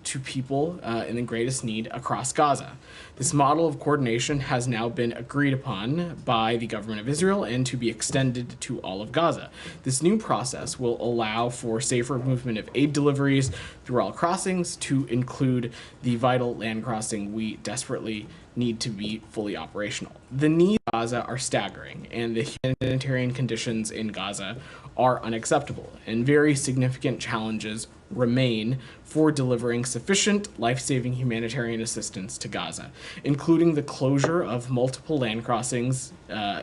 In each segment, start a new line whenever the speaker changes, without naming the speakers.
to people in the greatest need across Gaza. This model of coordination has now been agreed upon by the government of Israel and to be extended to all of Gaza. This new process will allow for safer movement of aid deliveries through all crossings, to include the vital land crossing we desperately need to be fully operational. The needs in Gaza are staggering, and the humanitarian conditions in Gaza are unacceptable, and very significant challenges remain for delivering sufficient life-saving humanitarian assistance to Gaza, including the closure of multiple land crossings,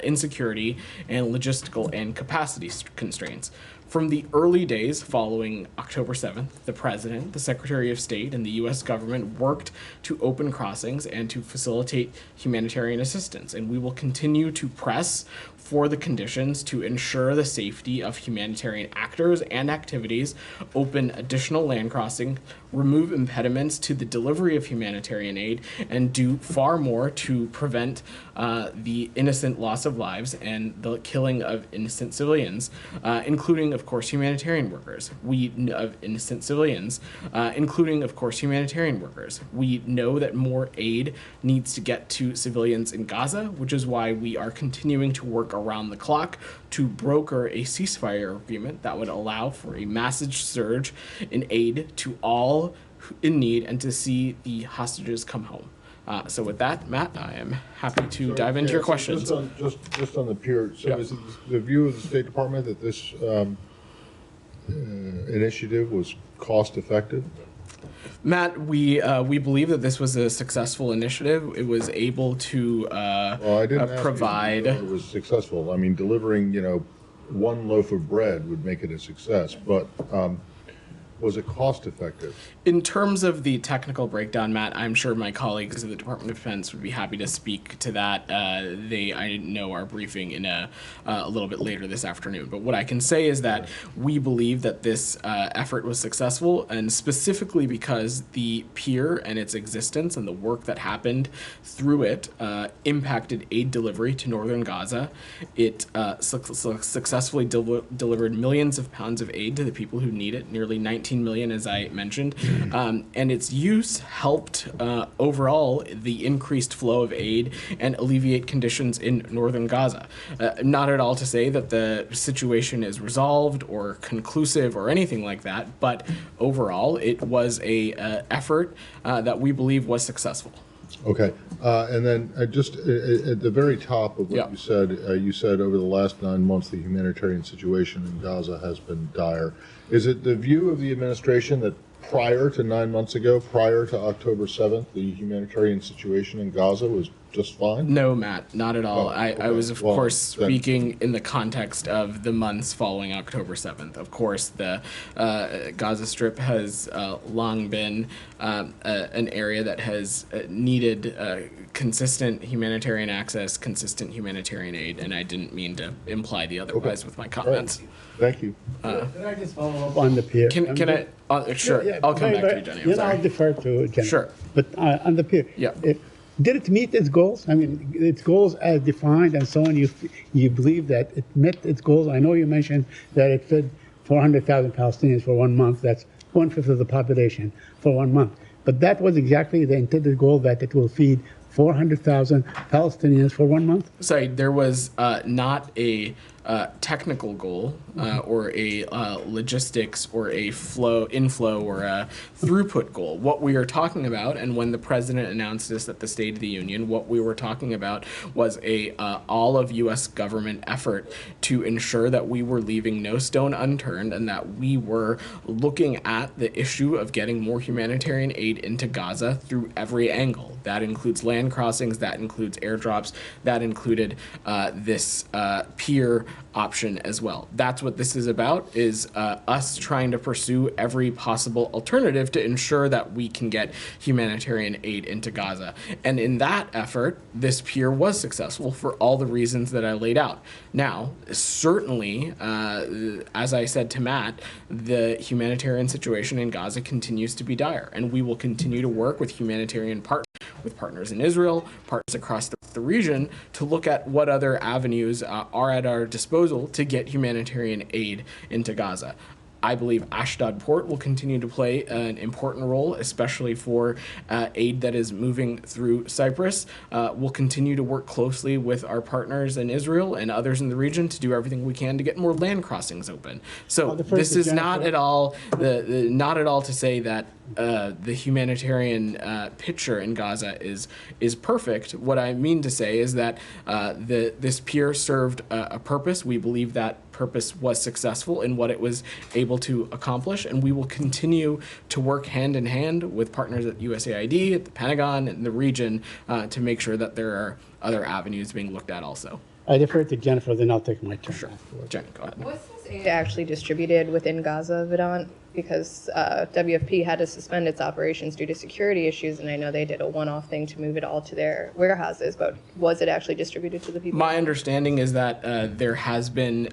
insecurity, and logistical and capacity constraints. From the early days following October 7th, the President, the Secretary of State, and the U.S. government worked to open crossings and to facilitate humanitarian assistance, and we will continue to press for the conditions to ensure the safety of humanitarian actors and activities, open additional land crossing, remove impediments to the delivery of humanitarian aid, and do far more to prevent the innocent loss of lives and the killing of innocent civilians, including, of course, humanitarian workers. We know that more aid needs to get to civilians in Gaza, which is why we are continuing to work around the clock to broker a ceasefire agreement that would allow for a massive surge in aid to all in need and to see the hostages come home. So with that, Matt, I am happy to dive into your questions.
Just on the pier, so is it the view of the State Department that this initiative was cost effective?
Matt, we believe that this was a successful initiative. It was able to
well, I didn't
provide.
Ask you if it was successful. I mean, delivering one loaf of bread would make it a success, but was it cost effective?
In terms of the technical breakdown, Matt, I'm sure my colleagues at the Department of Defense would be happy to speak to that. I know our briefing in a little bit later this afternoon. But what I can say is that we believe that this effort was successful, and specifically because the pier and its existence and the work that happened through it impacted aid delivery to northern Gaza. It successfully delivered millions of pounds of aid to the people who need it, nearly 19 million, as I mentioned. And its use helped overall the increased flow of aid and alleviate conditions in northern Gaza. Not at all to say that the situation is resolved or conclusive or anything like that, but overall it was a effort that we believe was successful.
Okay, and then just at the very top of what you said over the last 9 months the humanitarian situation in Gaza has been dire. Is it the view of the administration that prior to 9 months ago, prior to October 7th, the humanitarian situation in Gaza was just fine?
No, Matt, not at all. I was, of course, speaking in the context of the months following October 7th. Of course, the Gaza Strip has long been an area that has needed consistent humanitarian access, consistent humanitarian aid, and I didn't mean to imply the otherwise with my comments.
Right. Thank you.
Can I just follow up on the pier?
Can I? Sure.
Yeah,
I'll come back to you, Jenny.
I'll defer to Jenny.
Sure.
But on the pier, did it meet its goals? I mean, its goals as defined and so on. You believe that it met its goals? I know you mentioned that it fed 400,000 Palestinians for 1 month. That's 1/5 of the population for 1 month. But that was exactly the intended goal, that it will feed 400,000 Palestinians for 1 month?
Sorry, there was not a technical goal or a logistics or a inflow or a throughput goal. What we are talking about, and when the president announced this at the State of the Union, what we were talking about was a all of U.S. government effort to ensure that we were leaving no stone unturned and that we were looking at the issue of getting more humanitarian aid into Gaza through every angle. That includes land crossings, that includes airdrops, that included this pier option as well. That's what this is about, is us trying to pursue every possible alternative to ensure that we can get humanitarian aid into Gaza. And in that effort, this pier was successful for all the reasons that I laid out. Now, certainly, as I said to Matt, the humanitarian situation in Gaza continues to be dire, and we will continue to work with humanitarian partners in Israel, partners across the region, to look at what other avenues are at our disposal to get humanitarian aid into Gaza. I believe Ashdod Port will continue to play an important role, especially for aid that is moving through Cyprus. We'll continue to work closely with our partners in Israel and others in the region to do everything we can to get more land crossings open. So this is not at all not at all to say that the humanitarian picture in Gaza is perfect. What I mean to say is that this pier served a purpose. We believe that purpose was successful in what it was able to accomplish, and we will continue to work hand in hand with partners at USAID, at the Pentagon, and the region to make sure that there are other avenues being looked at also.
I defer to Jennifer, then I'll take my turn.
Sure. Jen, go ahead.
Was this aid actually distributed within Gaza, Vedant? Because WFP had to suspend its operations due to security issues, and I know they did a one-off thing to move it all to their warehouses, but was it actually distributed to the people?
My understanding is that there has been,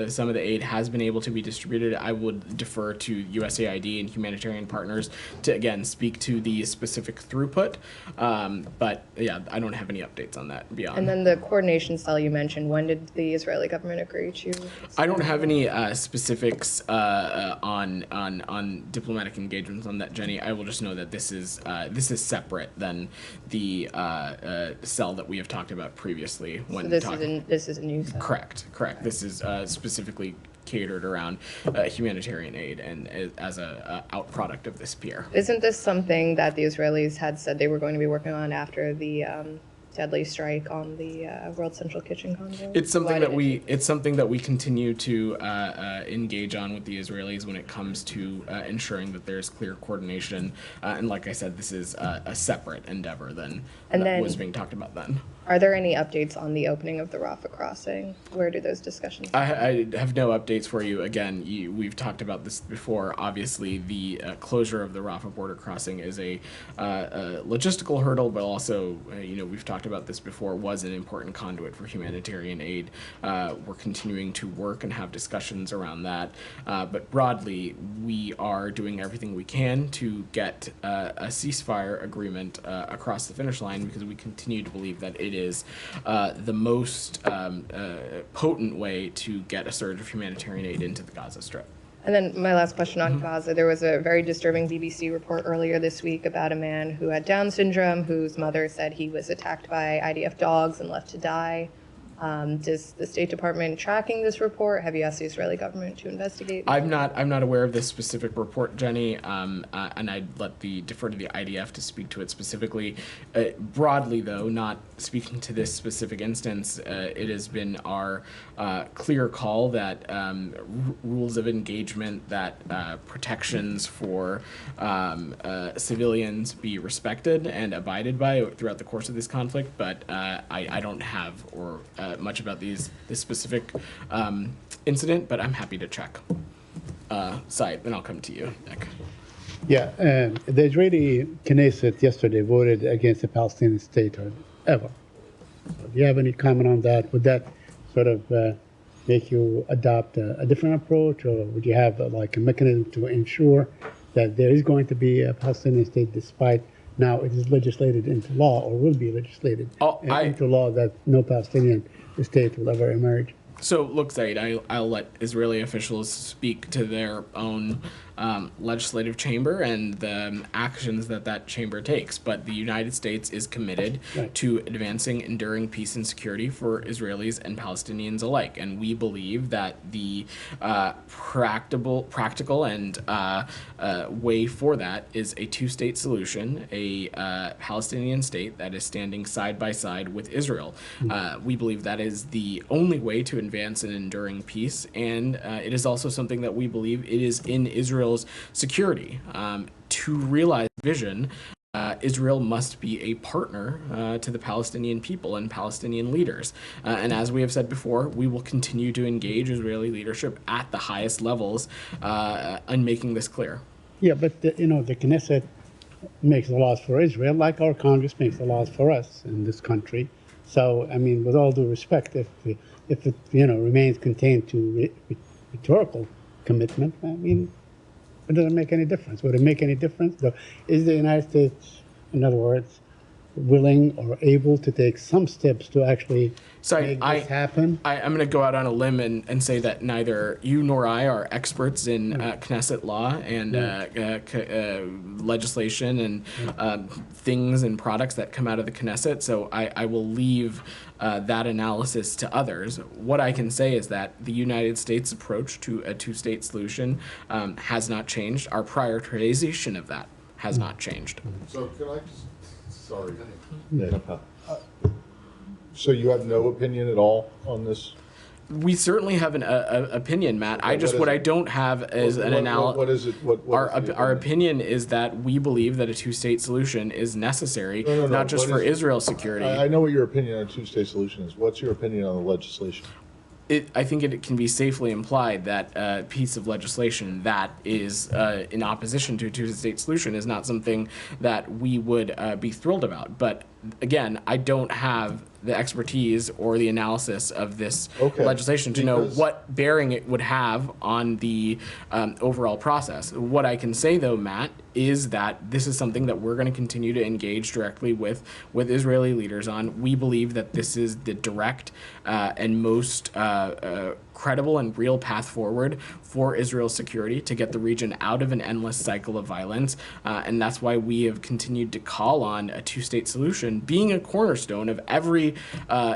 some of the aid has been able to be distributed. I would defer to USAID and humanitarian partners to, again, speak to the specific throughput. But yeah, I don't have any updates on that beyond.
And then the coordination cell you mentioned, when did the Israeli government agree to?
I don't have any specifics on diplomatic engagements on that, Jenny. I will just know that this is separate than the cell that we have talked about previously. When
So this is a new cell?
Correct. This is specifically catered around humanitarian aid and as a outproduct of this pier.
Isn't this something that the Israelis had said they were going to be working on after the deadly strike on the World Central Kitchen convoy?
It's something that we continue to engage on with the Israelis when it comes to ensuring that there's clear coordination. And like I said, this is a separate endeavor than was being talked about then.
Are there any updates on the opening of the Rafah crossing? Where do those discussions?
I have no updates for you. Again, we've talked about this before. Obviously, the closure of the Rafah border crossing is a logistical hurdle, but also, we've talked about this before, was an important conduit for humanitarian aid. We're continuing to work and have discussions around that. But broadly, we are doing everything we can to get a ceasefire agreement across the finish line, because we continue to believe that it is the most potent way to get a surge of humanitarian aid into the Gaza Strip.
And then my last question on Gaza. There was a very disturbing BBC report earlier this week about a man who had Down syndrome, whose mother said he was attacked by IDF dogs and left to die. Does the State Department tracking this report? Have you asked the Israeli government to investigate?
I'm not aware of this specific report, Jenny, and I'd defer to the IDF to speak to it specifically. Broadly, though, not speaking to this specific instance, it has been our clear call that rules of engagement, that protections for civilians be respected and abided by throughout the course of this conflict. But I don't have much about this specific incident, but I'm happy to check. Said, then I'll come to you, Nick.
Yeah, the Israeli Knesset yesterday voted against the Palestinian state ever. So do you have any comment on that? Would that sort of make you adopt a different approach, or would you have like a mechanism to ensure that there is going to be a Palestinian state, despite now it is legislated into law, or will be legislated into law, that no Palestinian state will ever emerge?
So look, Said, I'll let Israeli officials speak to their own legislative chamber and the actions that chamber takes. But the United States is committed to advancing enduring peace and security for Israelis and Palestinians alike. And we believe that the practical and way for that is a two-state solution, a Palestinian state that is standing side by side with Israel. We believe that is the only way to advance an enduring peace, and it is also something that we believe it is in Israel's security. To realize vision, Israel must be a partner to the Palestinian people and Palestinian leaders. And as we have said before, we will continue to engage Israeli leadership at the highest levels in making this clear.
Yeah, but the Knesset makes the laws for Israel, like our Congress makes the laws for us in this country. So, I mean, with all due respect, if it remains contained to rhetorical commitment, I mean, it doesn't make any difference. Would it make any difference? Is the United States, in other words, willing or able to take some steps to actually
So
make this happen?
I'm going to go out on a limb and say that neither you nor I are experts in Knesset law and legislation and things and products that come out of the Knesset. So I will leave that analysis to others. What I can say is that the United States approach to a two-state solution has not changed. Our prioritization of that has not changed.
So can I just, sorry. So you have no opinion at all on this?
We certainly have an opinion, Matt. What I don't have is an analysis.
What is it?
Our opinion is that we believe that a two-state solution is necessary, not just for Israel's security.
I know what your opinion on a two-state solution is. What's your opinion on the legislation?
I think it can be safely implied that a piece of legislation that is in opposition to a two-state solution is not something that we would be thrilled about. But again, I don't have the expertise or the analysis of this legislation to know what bearing it would have on the overall process. What I can say, though, Matt, is that this is something that we're going to continue to engage directly with Israeli leaders on. We believe that this is the direct and most credible and real path forward for Israel's security to get the region out of an endless cycle of violence. And that's why we have continued to call on a two-state solution being a cornerstone of every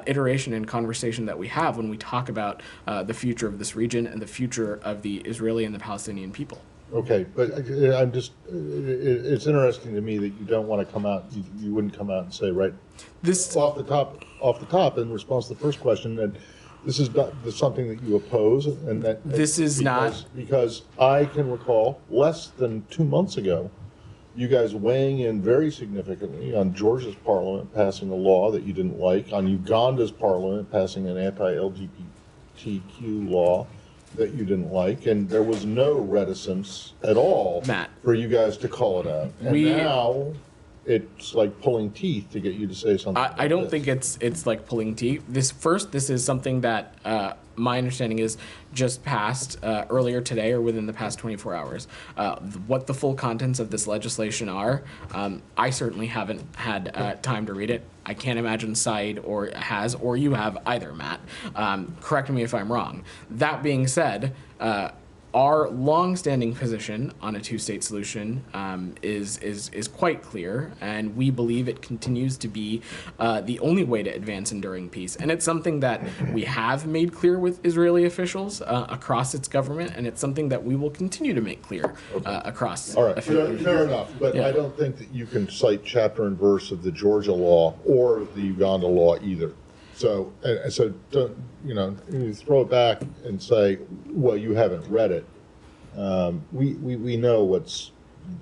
iteration and conversation that we have when we talk about the future of this region and the future of the Israeli and the Palestinian people.
Okay, but I'm just, it's interesting to me that you don't want to come out, you wouldn't come out and say, right, this off the top, in response to the first question, that this is not something that you oppose, and that
this is
because I can recall less than 2 months ago, you guys weighing in very significantly on Georgia's parliament passing a law that you didn't like, on Uganda's parliament passing an anti-LGBTQ law that you didn't like, and there was no reticence at all,
Matt,
for you guys to call it out. And now it's like pulling teeth to get you to say something.
I don't think it's like pulling teeth. This is something that my understanding is just passed earlier today or within the past 24 hours. What the full contents of this legislation are, I certainly haven't had time to read it. I can't imagine Said or you have either, Matt. Correct me if I'm wrong. That being said, our long-standing position on a two-state solution is quite clear, and we believe it continues to be the only way to advance enduring peace. And it's something that we have made clear with Israeli officials across its government, and it's something that we will continue to make clear across.
All right, fair enough. But I don't think that you can cite chapter and verse of the Georgia law or the Uganda law either. So don't, you throw it back and say, well, you haven't read it. We know what's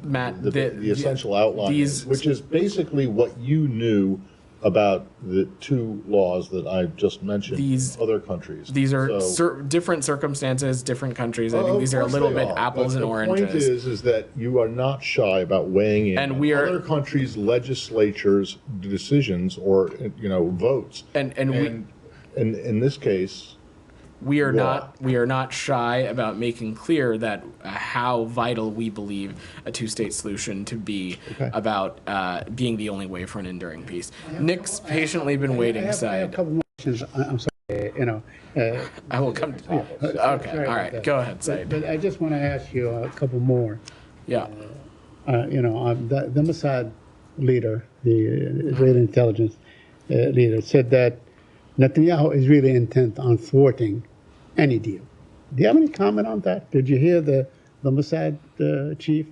Matt,
the essential outline, which is basically what you knew about the two laws that I just mentioned. Other countries.
These are different circumstances, different countries. I think these are a little bit apples and oranges.
The point is that you are not shy about weighing in on other countries' legislatures' decisions or votes. And in this case,
we are not shy about making clear that how vital we believe a two-state solution to be about being the only way for an enduring peace. Nick's patiently been waiting.
I have a couple more questions. I'm sorry,
I will come to you. Okay, all right, go ahead, Said.
But I just want to ask you a couple more.
Yeah.
The Mossad leader, the Israeli intelligence leader, said that Netanyahu is really intent on thwarting any deal. Do you have any comment on that? Did you hear the Mossad chief,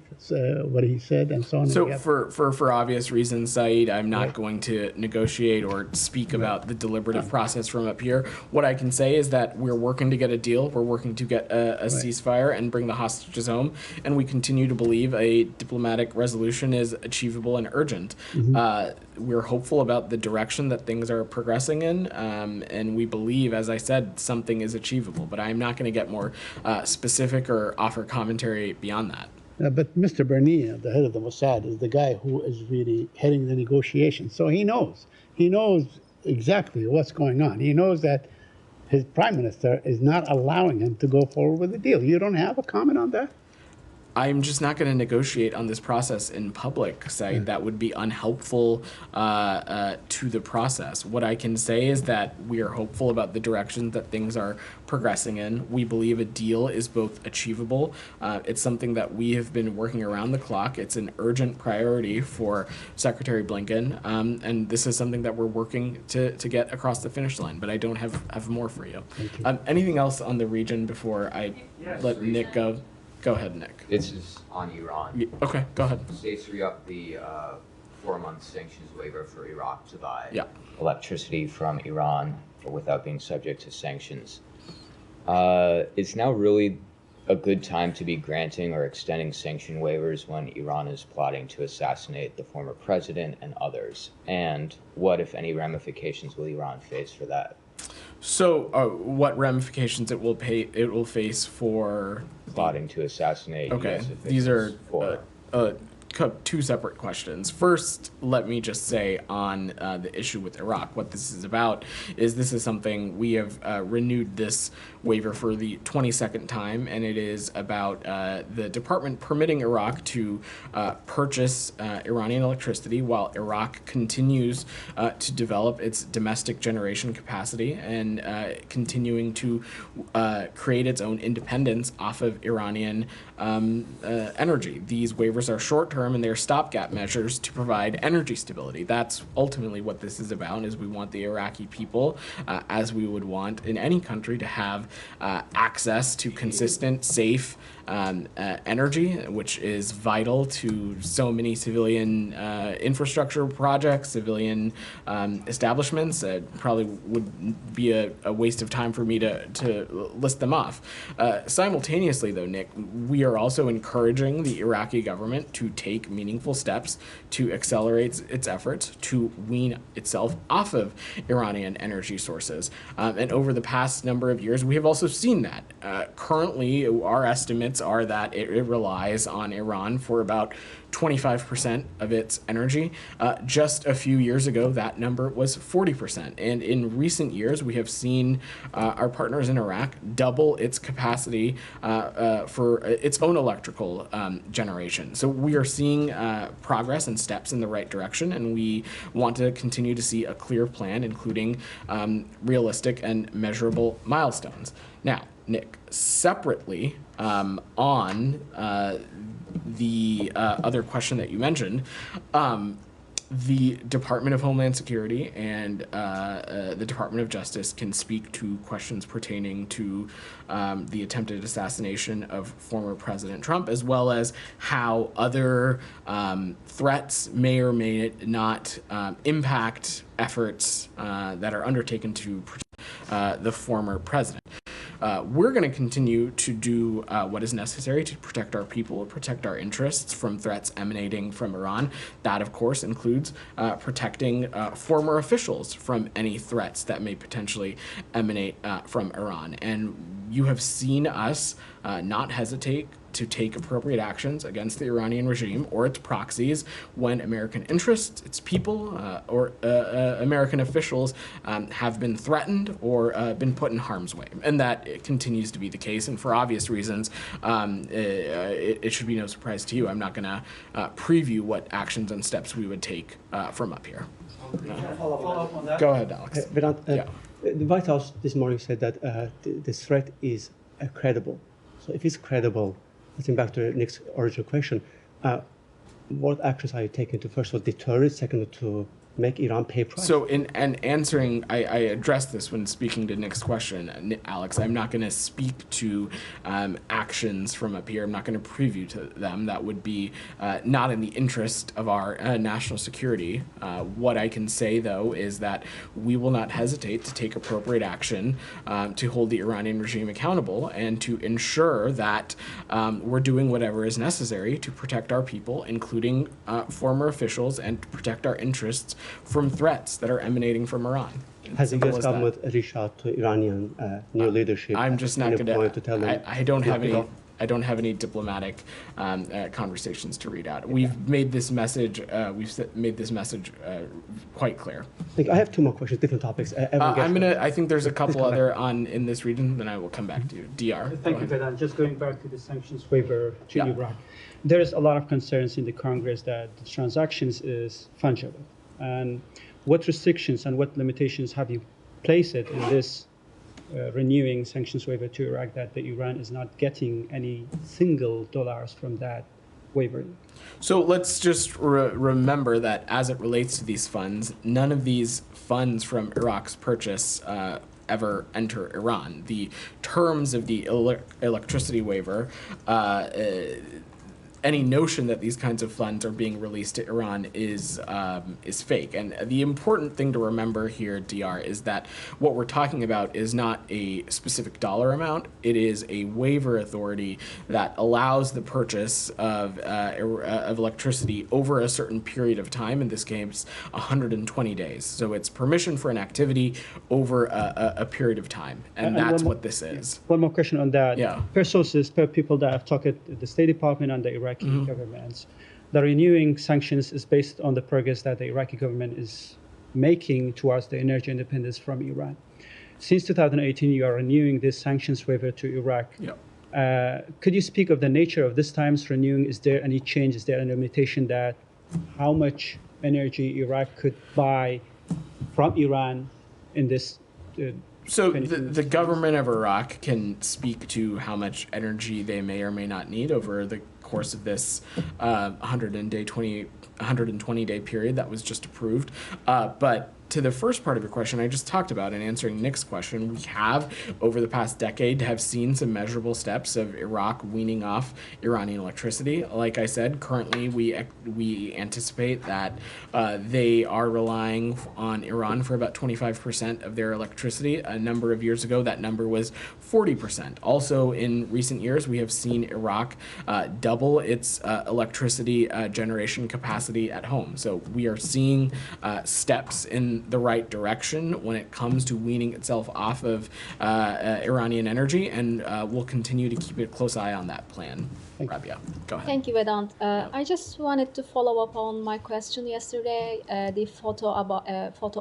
what he said and so on?
So for obvious reasons, Said, I'm not going to negotiate or speak about the deliberative process from up here. What I can say is that we're working to get a deal. We're working to get a ceasefire and bring the hostages home. And we continue to believe a diplomatic resolution is achievable and urgent. We're hopeful about the direction that things are progressing in. And we believe, as I said, something is achievable. But I'm not going to get more specific or offer commentary beyond that.
But Mr. Barnea, the head of the Mossad, is the guy who is really heading the negotiations. So he knows. He knows exactly what's going on. He knows that his prime minister is not allowing him to go forward with the deal. You don't have a comment on that?
I'm just not going to negotiate on this process in public. That would be unhelpful to the process. What I can say is that we are hopeful about the direction that things are progressing in. We believe a deal is both achievable. It's something that we have been working around the clock. It's an urgent priority for Secretary Blinken, and this is something that we're working to get across the finish line. But I don't have more for you. Anything else on the region before I let Nick go? Go ahead, Nick.
This is on Iran.
Okay, go ahead.
States re-upped the 4-month sanctions waiver for Iraq to buy electricity from Iran without being subject to sanctions. It's now really a good time to be granting or extending sanction waivers when Iran is plotting to assassinate the former president and others. And what, if any, ramifications will Iran face for that?
So, what ramifications it will face for
plotting to assassinate?
Okay, these are two separate questions. First, let me just say on the issue with Iraq, what this is about is this is something we have renewed this waiver for the 22nd time, and it is about the department permitting Iraq to purchase Iranian electricity while Iraq continues to develop its domestic generation capacity and continuing to create its own independence off of Iranian energy. These waivers are short-term and they're stopgap measures to provide energy stability. That's ultimately what this is about, is we want the Iraqi people, as we would want in any country, to have access to consistent, safe energy, which is vital to so many civilian infrastructure projects, civilian establishments. It probably would be a waste of time for me to list them off. Simultaneously, though, Nick, we are also encouraging the Iraqi government to take meaningful steps to accelerate its efforts to wean itself off of Iranian energy sources. And over the past number of years, we have also seen that. Currently, our estimates are that it relies on Iran for about 25% of its energy. Just a few years ago, that number was 40%. And in recent years, we have seen our partners in Iraq double its capacity for its own electrical generation. So we are seeing progress and steps in the right direction, and we want to continue to see a clear plan, including realistic and measurable milestones. Now, Nick, separately on the other question that you mentioned, the Department of Homeland Security and the Department of Justice can speak to questions pertaining to the attempted assassination of former President Trump, as well as how other threats may or may not impact efforts that are undertaken to protect the former president. We're going to continue to do what is necessary to protect our people, protect our interests from threats emanating from Iran. That, of course, includes protecting former officials from any threats that may potentially emanate from Iran. And you have seen us not hesitate to take appropriate actions against the Iranian regime or its proxies when American interests, its people, or American officials have been threatened or been put in harm's way. And that continues to be the case. And for obvious reasons, it should be no surprise to you. I'm not going to preview what actions and steps we would take from up here.
Follow up on that?
Go ahead, Alex.
Vedant,
Yeah.
The White House this morning said that the threat is credible. So if it's credible, getting back to Nick's original question, what actions are you taking to, first of all, deter it, second, to make Iran pay price? So
in answering, I addressed this when speaking to Nick's question, Alex. I'm not going to speak to actions from up here. I'm not going to preview to them. That would be not in the interest of our national security. What I can say, though, is that we will not hesitate to take appropriate action to hold the Iranian regime accountable and to ensure that we're doing whatever is necessary to protect our people, including former officials, and to protect our interests from threats that are emanating from Iran.
Has the U.S. government reached out to Iranian new leadership?
I'm just not going to tell them. I don't have any. I don't have any diplomatic conversations to read out. We've made this message. Quite clear.
I have two more questions, different topics.
I think there's a couple other in this region. Then I will come back to you. DR.
Thank you, Vedant. Just going back to the sanctions waiver to Iraq, there is a lot of concerns in the Congress that the transactions is fungible. And what restrictions and what limitations have you placed it in this renewing sanctions waiver to Iraq that the Iran is not getting any single dollars from that waiver?
So let's just remember that as it relates to these funds, none of these funds from Iraq's purchase ever enter Iran. The terms of the electricity waiver, any notion that these kinds of funds are being released to Iran is fake. And the important thing to remember here, DR, is that what we're talking about is not a specific dollar amount. It is a waiver authority that allows the purchase of electricity over a certain period of time, in this case, 120 days. So it's permission for an activity over a period of time. And that's what this is.
One more question on that.
Yeah.
Per sources, per people that have talked to the State Department and the Iraqi governments, the renewing sanctions is based on the progress that the Iraqi government is making towards the energy independence from Iran. Since 2018, you are renewing this sanctions waiver to Iraq.
Yep.
Could you speak of the nature of this time's renewing? Is there any change? Is there any limitation that how much energy Iraq could buy from Iran in this?
So the government of Iraq can speak to how much energy they may or may not need over the course of this 120-day period that was just approved. But to the first part of your question, I just talked about in answering Nick's question, we have, over the past decade, have seen some measurable steps of Iraq weaning off Iranian electricity. Like I said, currently we anticipate that they are relying on Iran for about 25% of their electricity. A number of years ago, that number was 40%. Also, in recent years, we have seen Iraq double its electricity generation capacity at home. So we are seeing steps in the right direction when it comes to weaning itself off of Iranian energy, and we'll continue to keep a close eye on that plan. Rabia, go ahead.
Thank you, Vedant. I just wanted to follow up on my question yesterday. The photo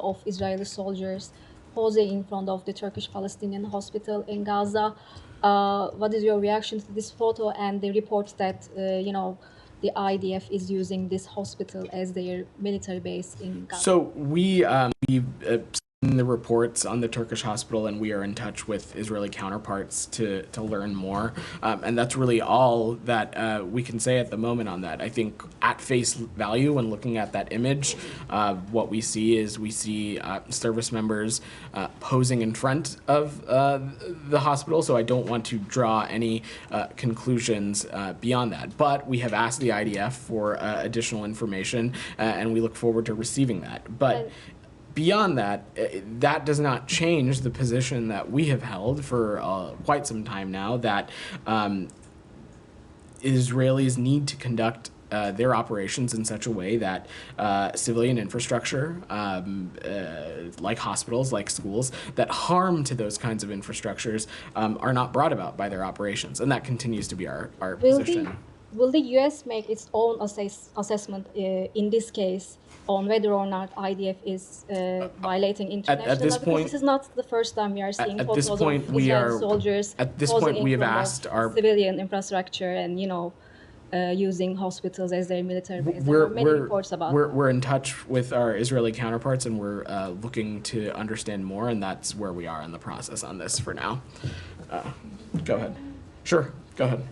of Israeli soldiers posing in front of the Turkish Palestinian hospital in Gaza. What is your reaction to this photo and the reports that the IDF is using this hospital as their military base in Gaza?
So we've seen the reports on the Turkish hospital, and we are in touch with Israeli counterparts to learn more. And that's really all that we can say at the moment on that. I think at face value, when looking at that image, what we see service members posing in front of the hospital. So I don't want to draw any conclusions beyond that. But we have asked the IDF for additional information, and we look forward to receiving that. But beyond that, that does not change the position that we have held for quite some time now, that Israelis need to conduct their operations in such a way that civilian infrastructure, like hospitals, like schools, that harm to those kinds of infrastructures are not brought about by their operations. And that continues to be our position.
Will the U.S. make its own assessment in this case on whether or not IDF is violating international law? Because this is not the first time we are seeing photos of Israeli soldiers we have asked our civilian infrastructure and using hospitals as their military base. There are many reports about
we're in touch with our Israeli counterparts, and we're looking to understand more, and that's where we are in the process on this for now. Go ahead. Sure, go ahead.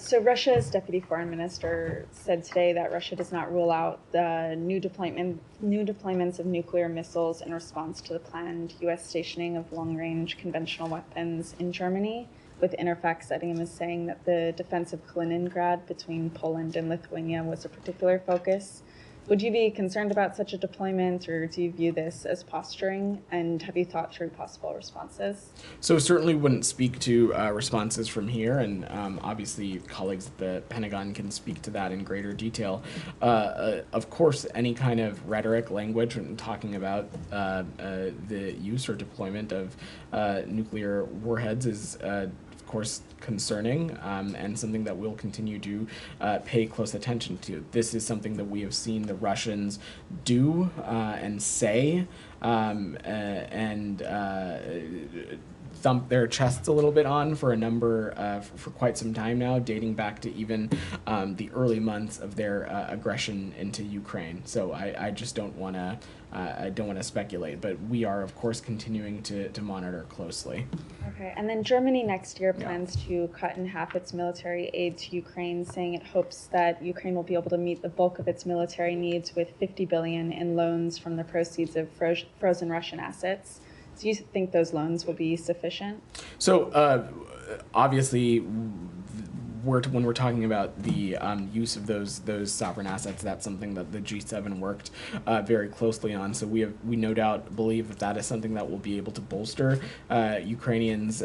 So Russia's deputy foreign minister said today that Russia does not rule out the new deployments of nuclear missiles in response to the planned U.S. stationing of long-range conventional weapons in Germany, with Interfax citing him as saying that the defense of Kaliningrad between Poland and Lithuania was a particular focus. Would you be concerned about such a deployment, or do you view this as posturing? And have you thought through possible responses?
So certainly wouldn't speak to responses from here, and obviously colleagues at the Pentagon can speak to that in greater detail. Of course, any kind of rhetoric, language, when talking about the use or deployment of nuclear warheads is of course, concerning and something that we'll continue to pay close attention to. This is something that we have seen the Russians do and say and thump their chests a little bit on for for quite some time now, dating back to even the early months of their aggression into Ukraine. So I just don't want to speculate, but we are of course continuing to monitor closely.
Okay, and then Germany next year plans to cut in half its military aid to Ukraine, saying it hopes that Ukraine will be able to meet the bulk of its military needs with 50 billion in loans from the proceeds of frozen Russian assets. Do you think those loans will be sufficient?
So obviously, when we're talking about the use of those sovereign assets, that's something that the G7 worked very closely on. So we no doubt believe that is something that will be able to bolster the Ukrainians'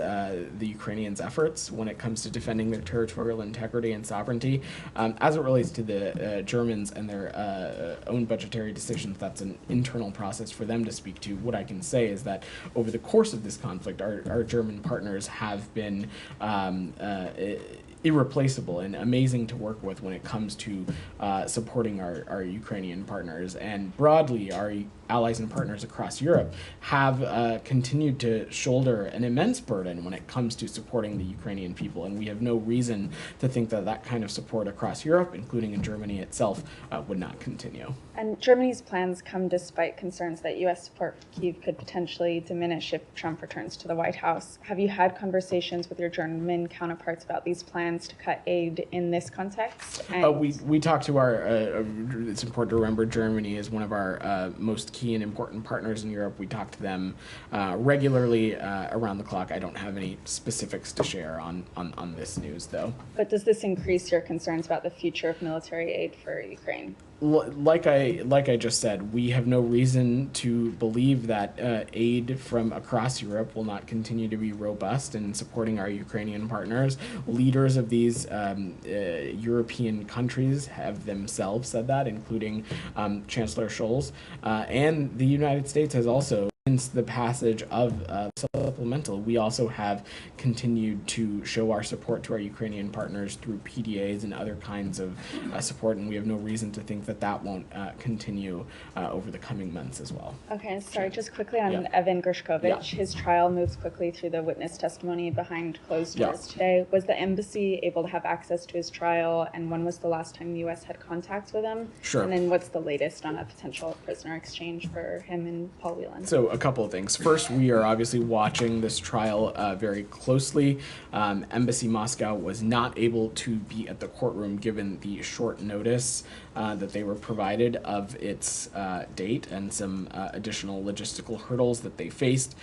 efforts when it comes to defending their territorial integrity and sovereignty. As it relates to the Germans and their own budgetary decisions, that's an internal process for them to speak to. What I can say is that over the course of this conflict, our German partners have been irreplaceable and amazing to work with when it comes to supporting our Ukrainian partners. And broadly, our allies and partners across Europe have continued to shoulder an immense burden when it comes to supporting the Ukrainian people. And we have no reason to think that kind of support across Europe, including in Germany itself, would not continue.
And Germany's plans come despite concerns that U.S. support for Kyiv could potentially diminish if Trump returns to the White House. Have you had conversations with your German counterparts about these plans to cut aid in this context?
We talked to it's important to remember Germany is one of our most key and important partners in Europe. We talk to them regularly around the clock. I don't have any specifics to share on this news, though.
But does this increase your concerns about the future of military aid for Ukraine?
Like I just said, we have no reason to believe that aid from across Europe will not continue to be robust in supporting our Ukrainian partners. Leaders of these European countries have themselves said that, including Chancellor Scholz, and the United States has also. Since the passage of supplemental, we also have continued to show our support to our Ukrainian partners through PDAs and other kinds of support, and we have no reason to think that won't continue over the coming months as well.
Okay, sorry, just quickly on Evan Gershkovich. His trial moves quickly through the witness testimony behind closed doors today. Was the embassy able to have access to his trial, and when was the last time the U.S. had contact with him?
Sure.
And then what's the latest on a potential prisoner exchange for him and Paul Whelan?
So a couple of things. First, we are obviously watching this trial very closely. Embassy Moscow was not able to be at the courtroom given the short notice that they were provided of its date and some additional logistical hurdles that they faced.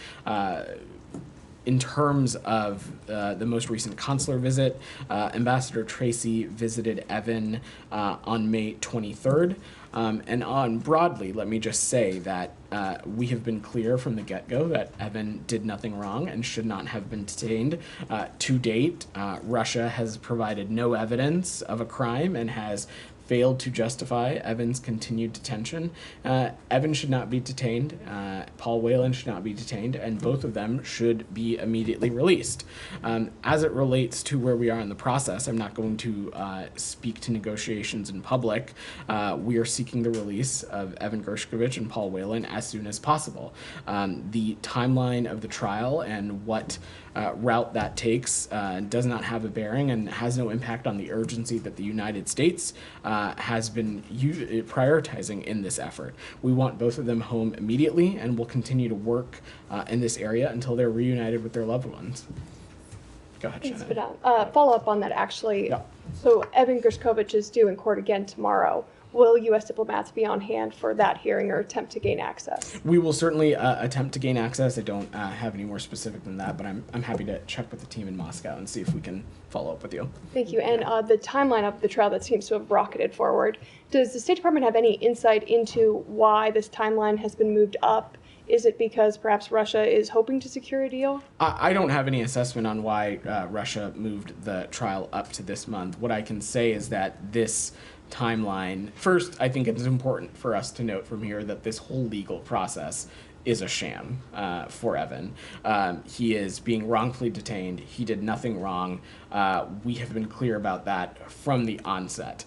In terms of the most recent consular visit, Ambassador Tracy visited Evan on May 23rd. And broadly, let me just say that we have been clear from the get-go that Evan did nothing wrong and should not have been detained. To date, Russia has provided no evidence of a crime and has failed to justify Evan's continued detention. Evan should not be detained. Paul Whelan should not be detained, and both of them should be immediately released. As it relates to where we are in the process, I'm not going to speak to negotiations in public. We are seeking the release of Evan Gershkovich and Paul Whelan as soon as possible. The timeline of the trial and what route that takes does not have a bearing and has no impact on the urgency that the United States has been prioritizing in this effort. We want both of them home immediately, and will continue to work in this area until they're reunited with their loved ones. Go ahead,
Thanks,
Shannon.
Vedant. Follow up on that, actually.
Yeah.
So Evan Gershkovich is due in court again tomorrow. Will U.S. diplomats be on hand for that hearing or attempt to gain access?
We will certainly attempt to gain access. I don't have any more specific than that, but I'm happy to check with the team in Moscow and see if we can follow up with you.
Thank you. And the timeline of the trial that seems to have rocketed forward, does the State Department have any insight into why this timeline has been moved up? Is it because perhaps Russia is hoping to secure a deal?
I don't have any assessment on why Russia moved the trial up to this month. What I can say is that this timeline, first, I think it's important for us to note from here that this whole legal process is a sham for Evan. He is being wrongfully detained. He did nothing wrong. We have been clear about that from the onset.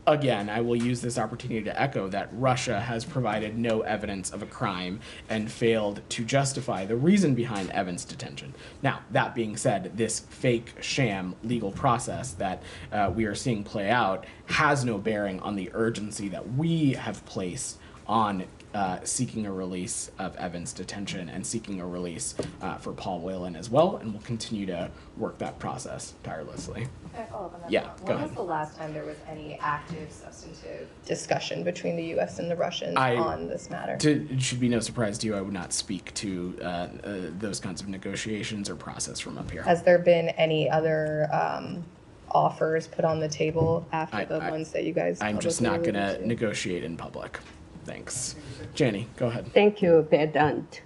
Again, I will use this opportunity to echo that Russia has provided no evidence of a crime and failed to justify the reason behind Evan's detention. Now, that being said, this fake sham legal process that we are seeing play out has no bearing on the urgency that we have placed on seeking a release of Evan's detention and seeking a release for Paul Whelan as well, and we'll continue to work that process tirelessly.
Can I follow up on that?
Yeah, go
When
ahead.
was the last time there was any active, substantive discussion between the U.S. and the Russians on this matter?
It should be no surprise to you, I would not speak to those kinds of negotiations or process from up here.
Has there been any other offers put on the table after the ones that you guys
I'm just not
publicly
going to
alluded to?
negotiate in public. Thanks. Jenny, go ahead.
Thank you, Vedant.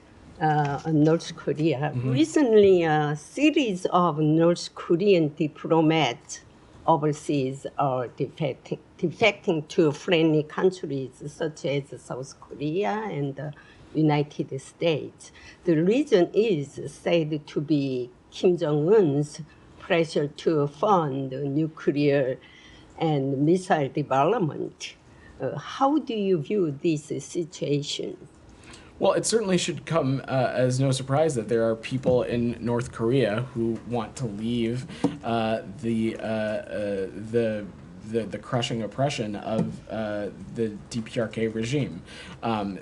North Korea. Recently, a series of North Korean diplomats overseas are defecting to friendly countries such as South Korea and the United States. The reason is said to be Kim Jong-un's pressure to fund nuclear and missile development. How do you view this situation?
Well, it certainly should come as no surprise that there are people in North Korea who want to leave the crushing oppression of the DPRK regime.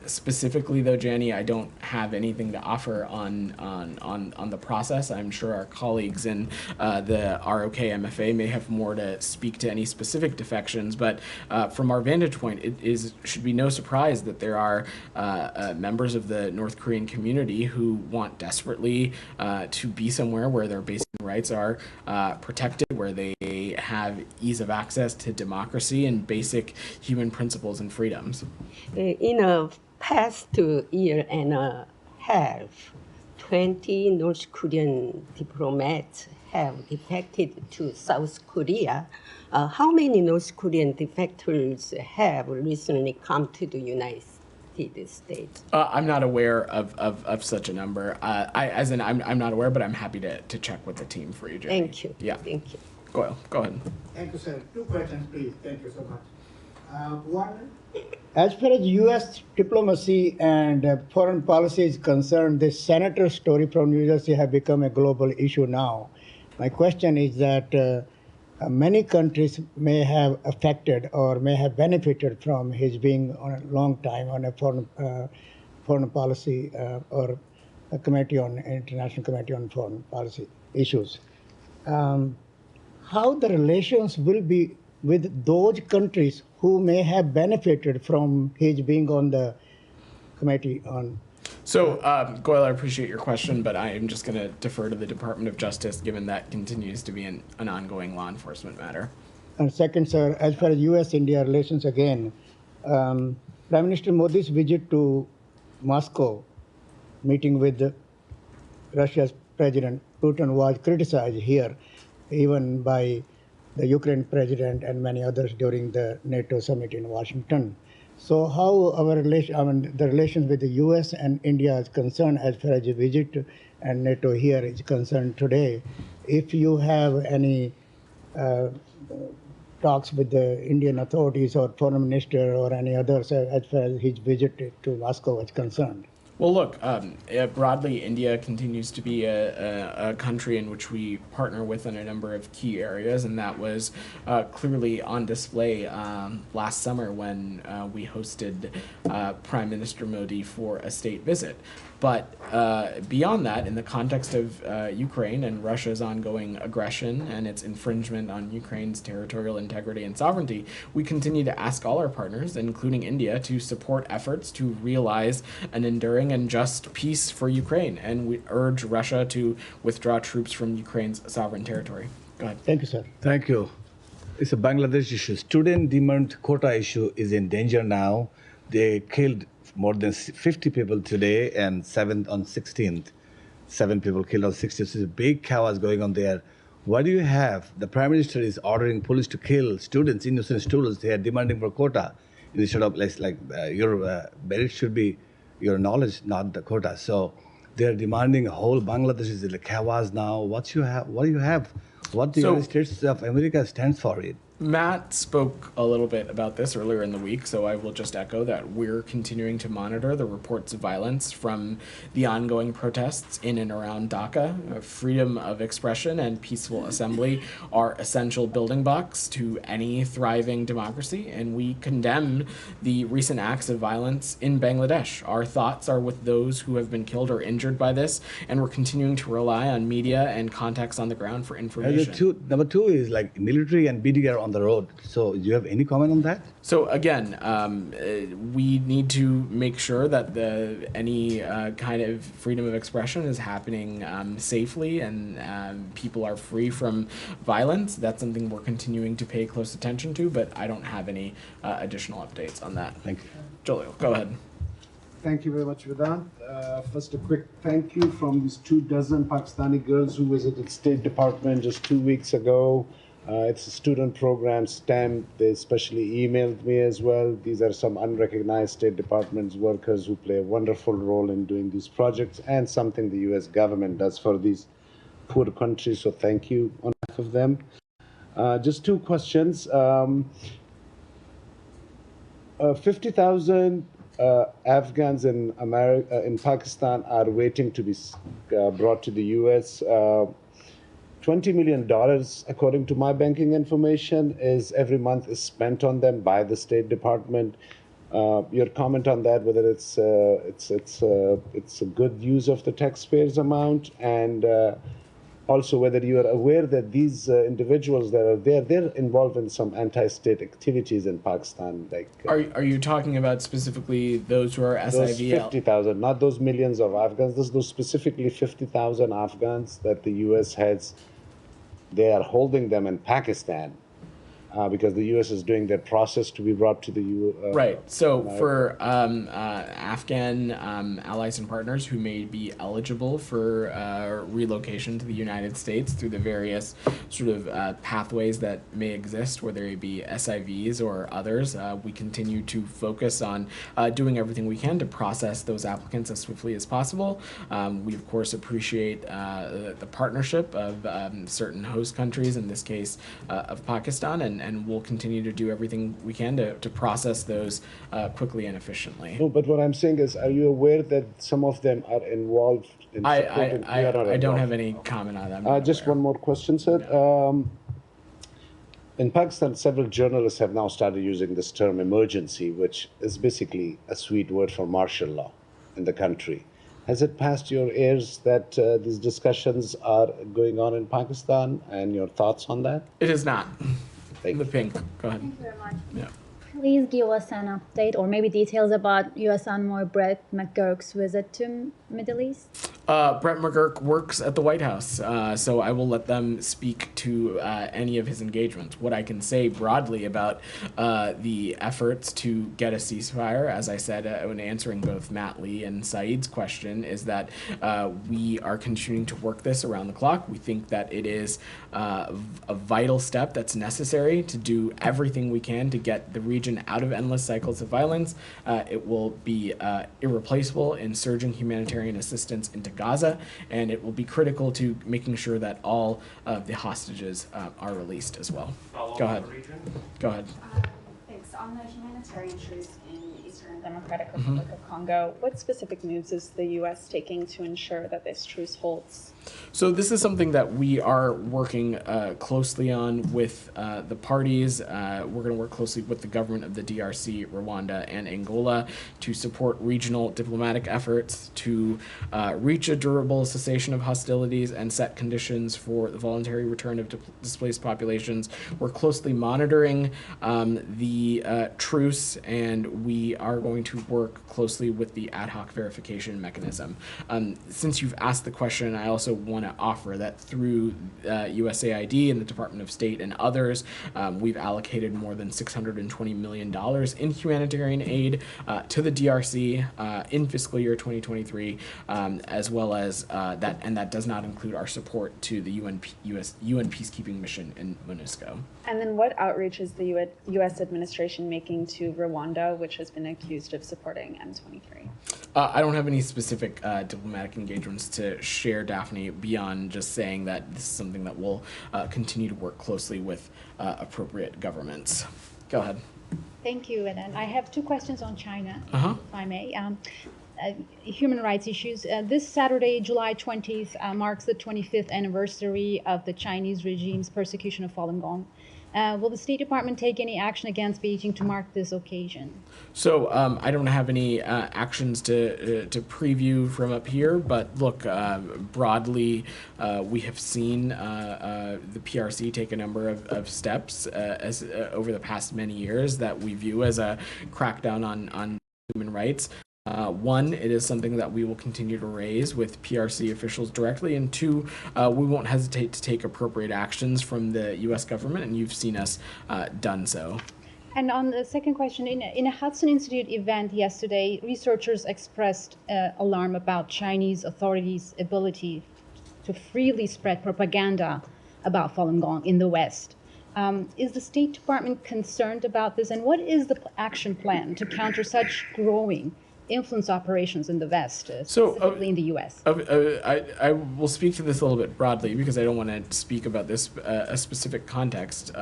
Specifically, though, Jenny, I don't have anything to offer on the process. I'm sure our colleagues in the ROK MFA may have more to speak to any specific defections, but from our vantage point, should be no surprise that there are members of the North Korean community who want desperately to be somewhere where their basic rights are protected, where they have ease of access to democracy and basic human principles and freedoms.
In a past year and a half, 20 North Korean diplomats have defected to South Korea. How many North Korean defectors have recently come to the United States?
I'm not aware of such a number. I'm not aware, but I'm happy to check with the team for you, Jenny.
Thank you.
Yeah.
Thank you.
Go ahead.
Thank you, sir. Two questions, please. Thank you so much. One, as far as U.S. diplomacy and foreign policy is concerned, this senator story from New Jersey has become a global issue now. My question is that many countries may have affected or may have benefited from his being on a long time on a foreign policy or a committee on international committee on foreign policy issues. How the relations will be with those countries who may have benefited from his being on the committee on.
So, Goyle, I appreciate your question, but I am just going to defer to the Department of Justice, given that continues to be an ongoing law enforcement matter.
And second, sir, as far as U.S.-India relations again, Prime Minister Modi's visit to Moscow, meeting with Russia's President Putin, was criticized here, even by the Ukraine president and many others during the NATO summit in Washington. So how our the relations with the U.S. and India is concerned as far as the visit and NATO here is concerned today, if you have any talks with the Indian authorities or foreign minister or any others as far as his visit to Moscow is concerned?
Well, look, broadly, India continues to be a country in which we partner with in a number of key areas, and that was clearly on display last summer when we hosted Prime Minister Modi for a state visit. But beyond that, in the context of Ukraine and Russia's ongoing aggression and its infringement on Ukraine's territorial integrity and sovereignty, we continue to ask all our partners, including India, to support efforts to realize an enduring and just peace for Ukraine. And we urge Russia to withdraw troops from Ukraine's sovereign territory. Go ahead.
Thank you, sir.
Thank you. It's a Bangladesh issue. Student demand quota issue is in danger now. They killed more than 50 people today and 7 on 16th. 7 people killed on 16th. So there's a big chaos going on there. What do you have? The Prime Minister is ordering police to kill students, innocent students. They are demanding for quota. Instead of your merit should be your knowledge, not the quota. So they're demanding a whole Bangladesh is like Hawas now. What do you have? What the United States of America stands for it?
Matt spoke a little bit about this earlier in the week, so I will just echo that we're continuing to monitor the reports of violence from the ongoing protests in and around Dhaka. Freedom of expression and peaceful assembly are essential building blocks to any thriving democracy, and we condemn the recent acts of violence in Bangladesh. Our thoughts are with those who have been killed or injured by this, and we're continuing to rely on media and contacts on the ground for information.
Number two is like military and BD are on the road. So do you have any comment on that?
So again, we need to make sure that any kind of freedom of expression is happening safely and people are free from violence. That's something we're continuing to pay close attention to, but I don't have any additional updates on that.
Thank you.
Jolio, go ahead.
Thank you very much, Vedant. First, a quick thank you from these 24 Pakistani girls who visited State Department just 2 weeks ago. It's a student program, STEM. They especially emailed me as well. These are some unrecognized State Department's workers who play a wonderful role in doing these projects and something the U.S. government does for these poor countries. So thank you on behalf of them. Just two questions. 50,000 Afghans in Pakistan are waiting to be brought to the U.S. $20 million, according to my banking information, is every month is spent on them by the State Department. Your comment on that, whether it's a good use of the taxpayers' amount, and also whether you are aware that these individuals that are there, they're involved in some anti-state activities in Pakistan. Like,
are you talking about specifically those who are
those
SIV?
50,000, not those millions of Afghans. Those specifically 50,000 Afghans that the U.S. has. They are holding them in Pakistan because the U.S. is doing their process to be brought to the U.S.
Right. So for Afghan allies and partners who may be eligible for relocation to the United States through the various sort of pathways that may exist, whether it be SIVs or others, we continue to focus on doing everything we can to process those applicants as swiftly as possible. We, of course, appreciate the partnership of certain host countries, in this case of Pakistan, and we'll continue to do everything we can to process those quickly and efficiently.
No, but what I'm saying is, are you aware that some of them are involved in supporting?
I don't have any comment on that.
Just one more question, sir.
Yeah.
In Pakistan, several journalists have now started using this term emergency, which is basically a sweet word for martial law in the country. Has it passed your ears that these discussions are going on in Pakistan, and your thoughts on that?
It is not.
Thank
The
you.
pink. Go ahead.
Thank you very much.
Yeah.
Please give us an update or maybe details about U.S. Envoy Brett McGurk's visit to Middle East.
Brett McGurk works at the White House, so I will let them speak to any of his engagements. What I can say broadly about the efforts to get a ceasefire, as I said when answering both Matt Lee and Saeed's question, is that we are continuing to work this around the clock. We think that it is a vital step that's necessary to do everything we can to get the region out of endless cycles of violence. It will be irreplaceable in surging humanitarian assistance into Gaza, and it will be critical to making sure that all of the hostages are released as well. Go ahead. Go ahead.
Thanks. On the humanitarian truce in Eastern Democratic Republic of Congo, what specific moves is the U.S. taking to ensure that this truce holds?
So this is something that we are working closely on with the parties. We're going to work closely with the government of the DRC, Rwanda, and Angola to support regional diplomatic efforts to reach a durable cessation of hostilities and set conditions for the voluntary return of displaced populations. We're closely monitoring the truce, and we are going to work closely with the ad hoc verification mechanism. Since you've asked the question, I also want to offer that through USAID and the Department of State and others, we've allocated more than $620 million in humanitarian aid to the DRC in fiscal year 2023, as well as that, and that does not include our support to the UN peacekeeping mission in MONUSCO.
And then what outreach is the U.S. administration making to Rwanda, which has been accused of supporting M23?
I don't have any specific diplomatic engagements to share, Daphne, beyond just saying that this is something that we'll continue to work closely with appropriate governments. Go ahead.
Thank you, and I have two questions on China, if I may. Human rights issues. This Saturday, July 20th, marks the 25th anniversary of the Chinese regime's persecution of Falun Gong. Will the State Department take any action against Beijing to mark this occasion? So
I don't have any actions to preview from up here, but look, broadly, we have seen the PRC take a number of steps over the past many years that we view as a crackdown on human rights. One, it is something that we will continue to raise with PRC officials directly, and two, we won't hesitate to take appropriate actions from the U.S. government, and you've seen us done so.
And on the second question, in a Hudson Institute event yesterday, researchers expressed alarm about Chinese authorities' ability to freely spread propaganda about Falun Gong in the West. Is the State Department concerned about this, and what is the action plan to counter such growing influence operations in the West, specifically in the U.S.?
I will speak to this a little bit broadly because I don't want to speak about this a specific context.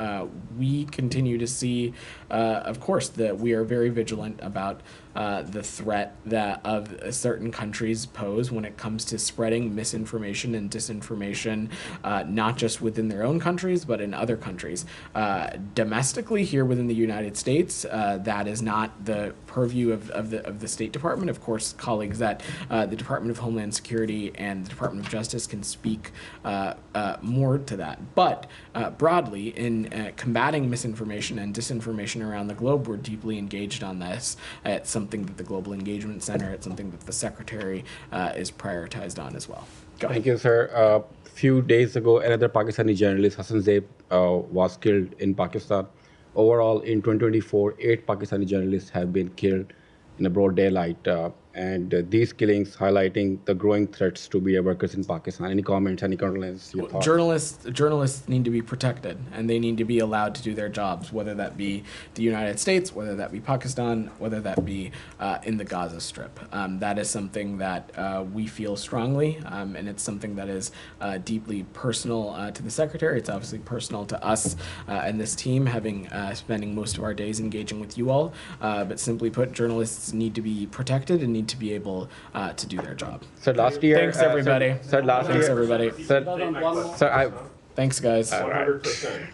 We continue to see, of course, that we are very vigilant about the threat that of certain countries pose when it comes to spreading misinformation and disinformation, not just within their own countries, but in other countries. Domestically, here within the United States, that is not the purview of the State Department. Of course, colleagues at the Department of Homeland Security and the Department of Justice can speak more to that. But broadly, in combating misinformation and disinformation around the globe, we're deeply engaged on this. It's something that the Global Engagement Center, it's something that the Secretary is prioritized on as well.
Thank you, sir. A few days ago, another Pakistani journalist, Hassan Zaib, was killed in Pakistan. Overall, in 2024, 8 Pakistani journalists have been killed in a broad daylight. And these killings highlighting the growing threats to media workers in Pakistan. Any comments, any condolences?
Journalists need to be protected, and they need to be allowed to do their jobs, whether that be the United States, whether that be Pakistan, whether that be in the Gaza Strip. That is something that we feel strongly, and it's something that is deeply personal to the Secretary. It's obviously personal to us and this team, having spending most of our days engaging with you all. But simply put, journalists need to be protected and need to be able to do their job.
So last year,
thanks everybody.
Thanks
everybody.
Sir,
thanks guys.
100%.